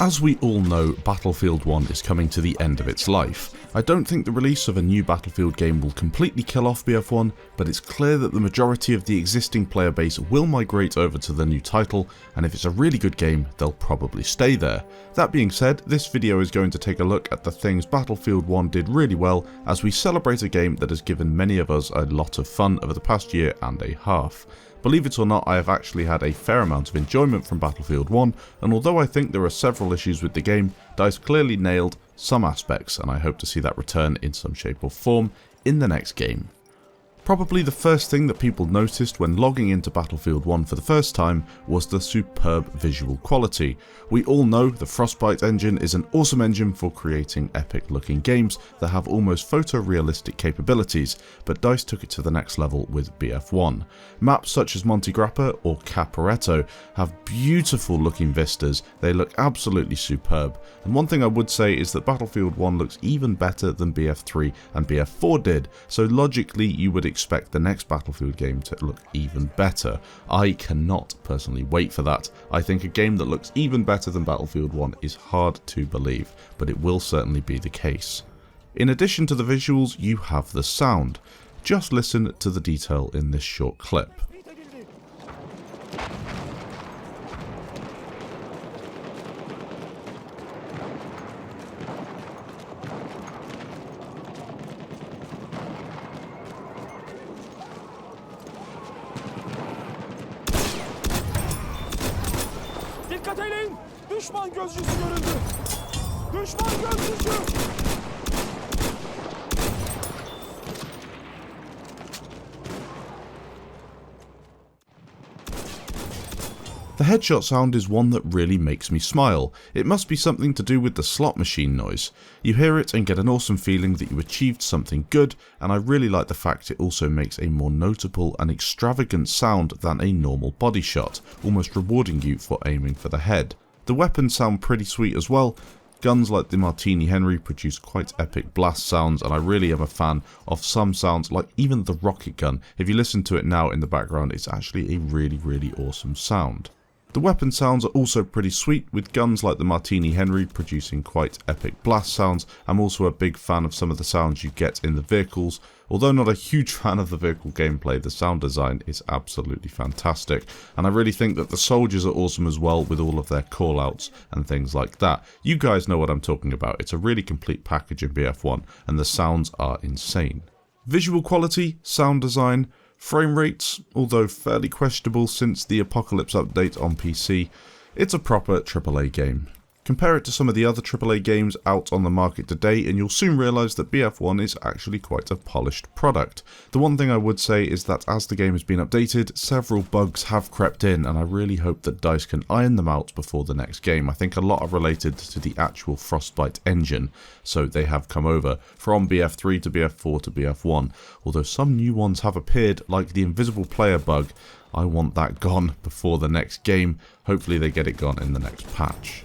As we all know, Battlefield 1 is coming to the end of its life. I don't think the release of a new Battlefield game will completely kill off BF1, but it's clear that the majority of the existing player base will migrate over to the new title, and if it's a really good game, they'll probably stay there. That being said, this video is going to take a look at the things Battlefield 1 did really well as we celebrate a game that has given many of us a lot of fun over the past year and a half. Believe it or not, I have actually had a fair amount of enjoyment from Battlefield 1, and although I think there are several issues with the game, DICE clearly nailed some aspects, and I hope to see that return in some shape or form in the next game. Probably the first thing that people noticed when logging into Battlefield 1 for the first time was the superb visual quality. We all know the Frostbite engine is an awesome engine for creating epic looking games that have almost photorealistic capabilities, but DICE took it to the next level with BF1. Maps such as Monte Grappa or Caporetto have beautiful looking vistas, they look absolutely superb, and one thing I would say is that Battlefield 1 looks even better than BF3 and BF4 did, so logically you would expect the next Battlefield game to look even better. I cannot personally wait for that. I think a game that looks even better than Battlefield 1 is hard to believe, but it will certainly be the case. In addition to the visuals, you have the sound. Just listen to the detail in this short clip. Dikkat edin! Düşman gözcüsü görüldü! Düşman gözcüsü! The headshot sound is one that really makes me smile. It must be something to do with the slot machine noise. You hear it and get an awesome feeling that you achieved something good, and I really like the fact it also makes a more notable and extravagant sound than a normal body shot, almost rewarding you for aiming for the head. The weapons sound pretty sweet as well. Guns like the Martini Henry produce quite epic blast sounds, and I really am a fan of some sounds like even the rocket gun. If you listen to it now in the background, it's actually a really awesome sound. The weapon sounds are also pretty sweet, with guns like the Martini Henry producing quite epic blast sounds. I'm also a big fan of some of the sounds you get in the vehicles. Although not a huge fan of the vehicle gameplay, the sound design is absolutely fantastic, and I really think that the soldiers are awesome as well, with all of their callouts and things like that. You guys know what I'm talking about. It's a really complete package in BF1, and the sounds are insane. Visual quality, sound design, frame rates, although fairly questionable since the Apocalypse update on PC, it's a proper AAA game. Compare it to some of the other AAA games out on the market today and you'll soon realise that BF1 is actually quite a polished product. The one thing I would say is that as the game has been updated, several bugs have crept in, and I really hope that DICE can iron them out before the next game. I think a lot are related to the actual Frostbite engine, so they have come over from BF3 to BF4 to BF1, although some new ones have appeared, like the invisible player bug. I want that gone before the next game. Hopefully they get it gone in the next patch.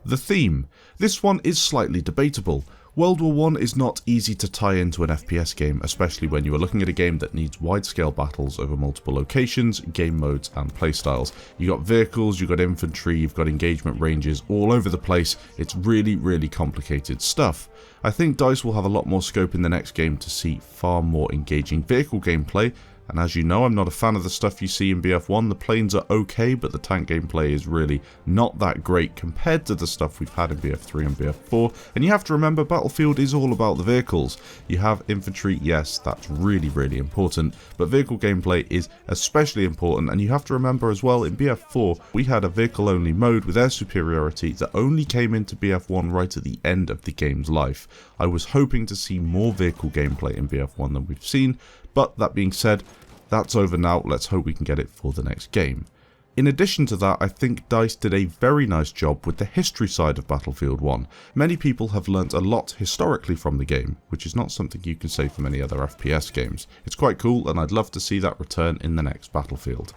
The theme. This one is slightly debatable. World War I is not easy to tie into an FPS game, especially when you are looking at a game that needs wide-scale battles over multiple locations, game modes and playstyles. You got vehicles, you got infantry, you've got engagement ranges all over the place. It's really complicated stuff. I think DICE will have a lot more scope in the next game to see far more engaging vehicle gameplay. And as you know, I'm not a fan of the stuff you see in BF1. The planes are okay, but the tank gameplay is really not that great compared to the stuff we've had in BF3 and BF4. And you have to remember, Battlefield is all about the vehicles. You have infantry, yes, that's really important, but vehicle gameplay is especially important. And you have to remember as well, in BF4, we had a vehicle-only mode with air superiority that only came into BF1 right at the end of the game's life. I was hoping to see more vehicle gameplay in BF1 than we've seen, but that being said, that's over now. Let's hope we can get it for the next game. In addition to that, I think DICE did a very nice job with the history side of Battlefield 1. Many people have learnt a lot historically from the game, which is not something you can say for many other FPS games. It's quite cool, and I'd love to see that return in the next Battlefield.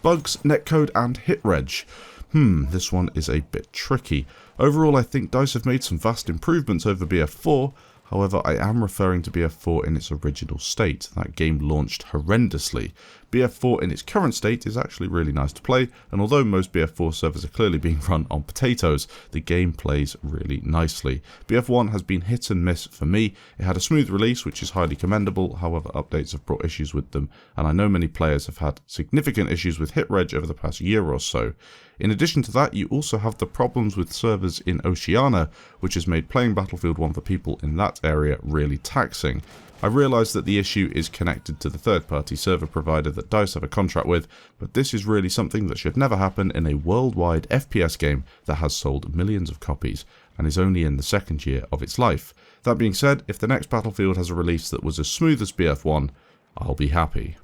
Bugs, netcode and hitreg. This one is a bit tricky. Overall, I think DICE have made some vast improvements over BF4. However, I am referring to BF4 in its original state. That game launched horrendously. BF4 in its current state is actually really nice to play, and although most BF4 servers are clearly being run on potatoes, the game plays really nicely. BF1 has been hit and miss for me. It had a smooth release, which is highly commendable, however updates have brought issues with them, and I know many players have had significant issues with hit reg over the past year or so. In addition to that, you also have the problems with servers in Oceania, which has made playing Battlefield 1 for people in that area really taxing. I realise that the issue is connected to the third-party server provider that DICE have a contract with, but this is really something that should never happen in a worldwide FPS game that has sold millions of copies and is only in the second year of its life. That being said, if the next Battlefield has a release that was as smooth as BF1, I'll be happy.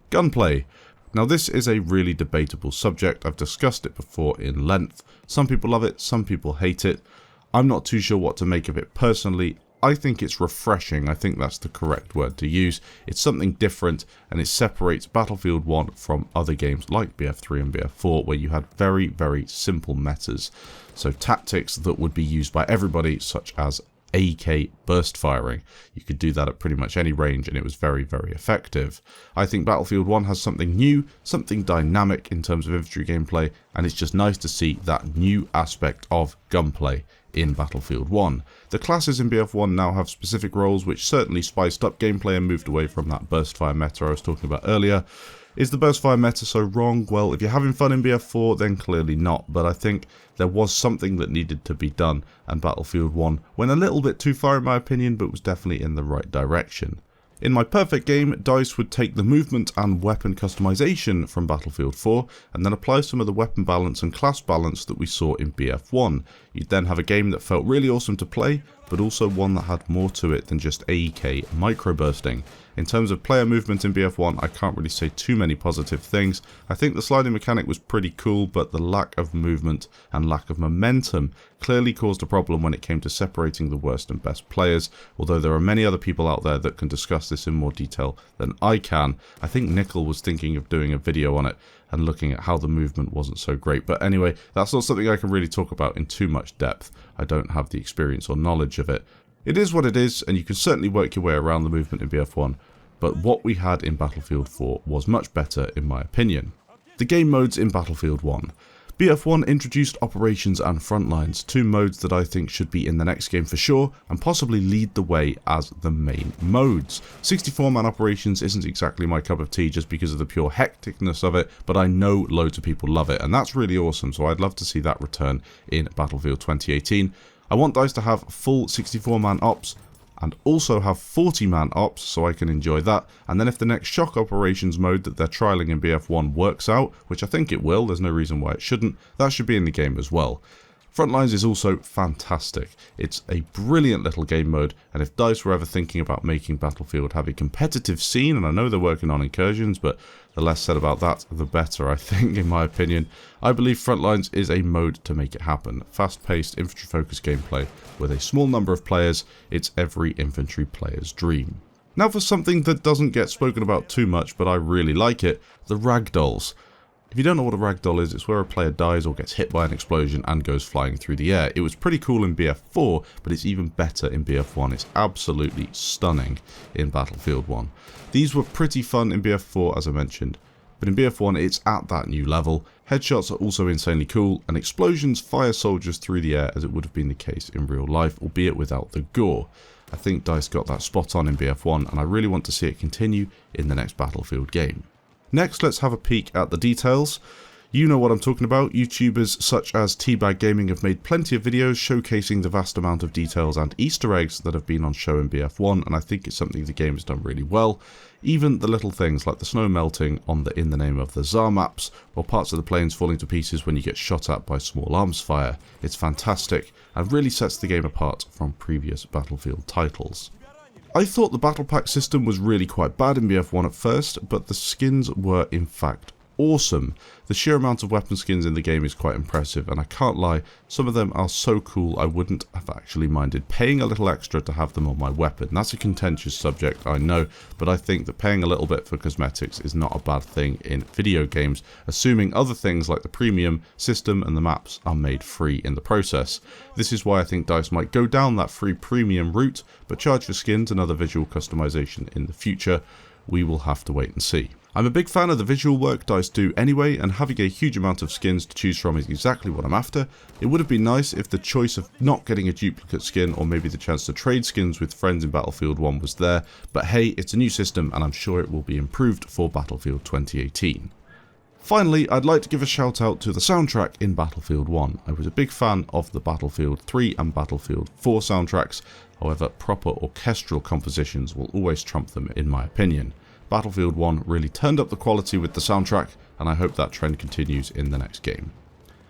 Gunplay. Now this is a really debatable subject. I've discussed it before in length. Some people love it, some people hate it. I'm not too sure what to make of it personally. I think it's refreshing. I think that's the correct word to use. It's something different, and it separates Battlefield 1 from other games like BF3 and BF4, where you had very, very simple metas. So tactics that would be used by everybody, such as AK burst firing. You could do that at pretty much any range, and it was very, very effective. I think Battlefield 1 has something new, something dynamic in terms of infantry gameplay, and it's just nice to see that new aspect of gunplay in Battlefield 1. The classes in BF1 now have specific roles, which certainly spiced up gameplay and moved away from that burst fire meta I was talking about earlier. Is the burst fire meta so wrong? Well, if you're having fun in BF4, then clearly not, but I think there was something that needed to be done, and Battlefield 1 went a little bit too far in my opinion, but was definitely in the right direction. In my perfect game, DICE would take the movement and weapon customization from Battlefield 4 and then apply some of the weapon balance and class balance that we saw in BF1. You'd then have a game that felt really awesome to play, but also one that had more to it than just AEK microbursting. In terms of player movement in BF1, I can't really say too many positive things. I think the sliding mechanic was pretty cool, but the lack of movement and lack of momentum clearly caused a problem when it came to separating the worst and best players, although there are many other people out there that can discuss this in more detail than I can. I think Nickel was thinking of doing a video on it and looking at how the movement wasn't so great, but anyway, that's not something I can really talk about in too much depth. I don't have the experience or knowledge of it. It is what it is, and you can certainly work your way around the movement in BF1, but what we had in Battlefield 4 was much better in my opinion. The game modes in Battlefield 1. BF1 introduced Operations and Frontlines, two modes that I think should be in the next game for sure, and possibly lead the way as the main modes. 64-man Operations isn't exactly my cup of tea just because of the pure hecticness of it, but I know loads of people love it, and that's really awesome, so I'd love to see that return in Battlefield 2018. I want DICE to have full 64-man ops, and also have 40-man ops so I can enjoy that, and then if the next shock operations mode that they're trialling in BF1 works out, which I think it will, there's no reason why it shouldn't, that should be in the game as well. Frontlines is also fantastic. It's a brilliant little game mode, and if DICE were ever thinking about making Battlefield have a competitive scene, and I know they're working on incursions, but the less said about that, the better, I think, in my opinion. I believe Frontlines is a mode to make it happen. Fast-paced, infantry-focused gameplay with a small number of players. It's every infantry player's dream. Now for something that doesn't get spoken about too much, but I really like it, the ragdolls. If you don't know what a ragdoll is, it's where a player dies or gets hit by an explosion and goes flying through the air. It was pretty cool in BF4, but it's even better in BF1. It's absolutely stunning in Battlefield 1. These were pretty fun in BF4, as I mentioned, but in BF1 it's at that new level. Headshots are also insanely cool, and explosions fire soldiers through the air as it would have been the case in real life, albeit without the gore. I think DICE got that spot on in BF1, and I really want to see it continue in the next Battlefield game. Next, let's have a peek at the details. You know what I'm talking about. YouTubers such as Teabag Gaming have made plenty of videos showcasing the vast amount of details and Easter eggs that have been on show in BF1, and I think it's something the game has done really well. Even the little things like the snow melting on the In the Name of the Tsar maps, or parts of the planes falling to pieces when you get shot at by small arms fire. It's fantastic, and really sets the game apart from previous Battlefield titles. I thought the battle pack system was really quite bad in BF1 at first, but the skins were in fact awesome. The sheer amount of weapon skins in the game is quite impressive, and I can't lie, some of them are so cool I wouldn't have actually minded paying a little extra to have them on my weapon. That's a contentious subject, I know, but I think that paying a little bit for cosmetics is not a bad thing in video games, assuming other things like the premium system and the maps are made free in the process. This is why I think DICE might go down that free premium route, but charge for skins and other visual customization in the future. We will have to wait and see. I'm a big fan of the visual work DICE do anyway, and having a huge amount of skins to choose from is exactly what I'm after. It would have been nice if the choice of not getting a duplicate skin, or maybe the chance to trade skins with friends in Battlefield 1 was there, but hey, it's a new system and I'm sure it will be improved for Battlefield 2018. Finally, I'd like to give a shout out to the soundtrack in Battlefield 1. I was a big fan of the Battlefield 3 and Battlefield 4 soundtracks, however proper orchestral compositions will always trump them in my opinion. Battlefield 1 really turned up the quality with the soundtrack, and I hope that trend continues in the next game.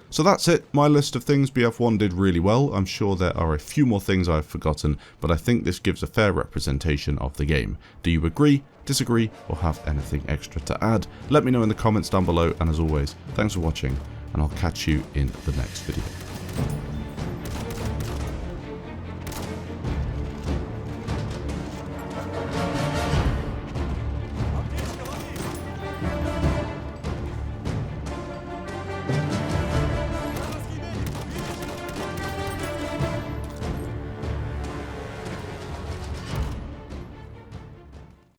So that's it, my list of things BF1 did really well. I'm sure there are a few more things I've forgotten, but I think this gives a fair representation of the game. Do you agree, disagree, or have anything extra to add? Let me know in the comments down below, and as always, thanks for watching, and I'll catch you in the next video.